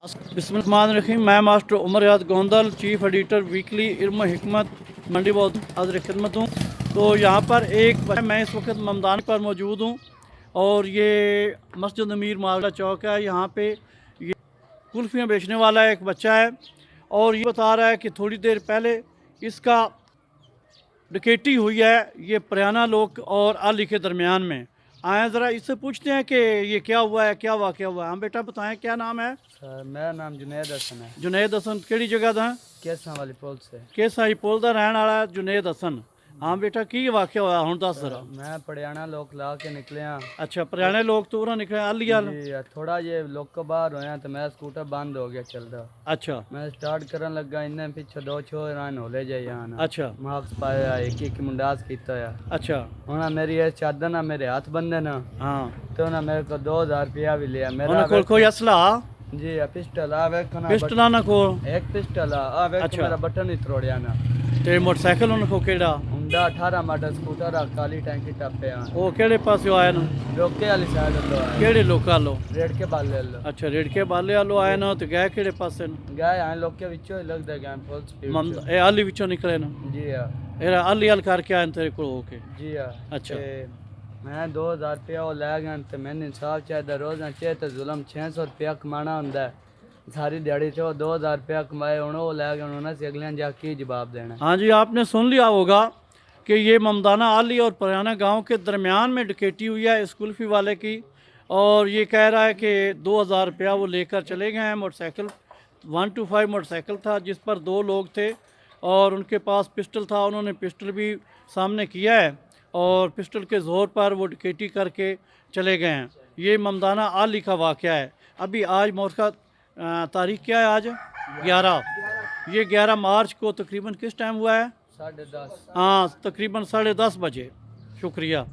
बिस्मिल्लाहिर्रहमानिर्रहीम। मैं मास्टर उमर याद गोंदल, चीफ एडिटर वीकली इल्म हिकमत मंडी बहुत हाज़िर खिदमत हूँ। तो यहाँ पर मैं इस वक्त ममदान पर मौजूद हूँ और ये मस्जिद अमीर मालदा चौक है। यहाँ पे ये कुल्फ़ियाँ बेचने वाला एक बच्चा है और ये बता रहा है कि थोड़ी देर पहले इसका डकैती हुई है, ये प्रयाना लोग और अली के दरमियान में। आए ज़रा इससे पूछते हैं कि ये क्या हुआ है, क्या वाक़या हुआ है। हम बेटा बताएं, क्या नाम है? सर मेरा नाम जुनैद हसन है। जुनैद हसन केड़ी जगह दा? केसा वाली पुल से। केसा ही पुल दा रहने वाला जुनैद हसन। हाँ बेटा, की वाक़या होया हुण दस जरा। मैं पड़ियाना लोग ला के निकले हाँ। अच्छा, पुराने लोग तो उरा निकले अली वाल। जी थोड़ा ये लोग को बाहर होया तो मेरा स्कूटर बंद हो गया चल रहा। अच्छा मैं स्टार्ट करन लगा, इन्ने पीछे दो छोर आन होले जाए यहाँ ना। अच्छा मास्क पाया, एक मुंडास कीता है। अच्छा। उन्हें मेरी ये चादर ना मेरे हाथ बंधे ना, हाँ, तो उन्हें मेरे को 2000 रुपया भी लिया। मेरा उन्हें कोई असला? जी पिस्टल आ वेखो ना, पिस्टल ना को? एक पिस्टल आ वेखो। अच्छा। मेरा बटन ही तोड़िया ना। ते मोटरसाइकिल उन्हें को केड़ा? हुंडा 18 मॉडल स्कूटर आ, काली टैंकी टप्पे आ। वो केड़े पास आए ना? रोके वाली साइड लो आए। केड़े लोका लो? रेड के बाले लो। अच्छा, रेड़के बाले आलो आए ना, तो गए केड़े पासे न? गए आए लोग के विचों ही लगदे गए फुल स्पीड ए अली विचों निकले ना? जी हां। एरा अली अल करके आए तेरे को होके? जी हां। अच्छा। मैं 2000 रुपया वो ले गए ते मैंने इंसाफ चाहिए। रोज़ा चाहिए तो जुल्म 600 रुपया कमाना हुंदा है। सारी दिहाड़ी चो 2000 रुपया कमाए, हुण वो ले गए, उन्होंने से अगले जा की जवाब देना। हाँ जी, आपने सुन लिया होगा कि ये ममदाना अली और पुराना गांव के दरमियान में डकैती हुई है इस कुल्फ़ी वाले की। और ये कह रहा है कि 2000 रुपया वो लेकर चले गए हैं। मोटरसाइकिल 125 मोटरसाइकिल था जिस पर 2 लोग थे और उनके पास पिस्टल था। उन्होंने पिस्टल भी सामने किया है और पिस्टल के ज़ोर पर वो डकैती करके चले गए हैं। ये ममदाना अली का वाक़या है। अभी आज मौत का तारीख़ क्या है आज? 11। ये 11 मार्च को तकरीबन किस टाइम हुआ है? 10:30। हाँ, तकरीबन 10:30 बजे। शुक्रिया।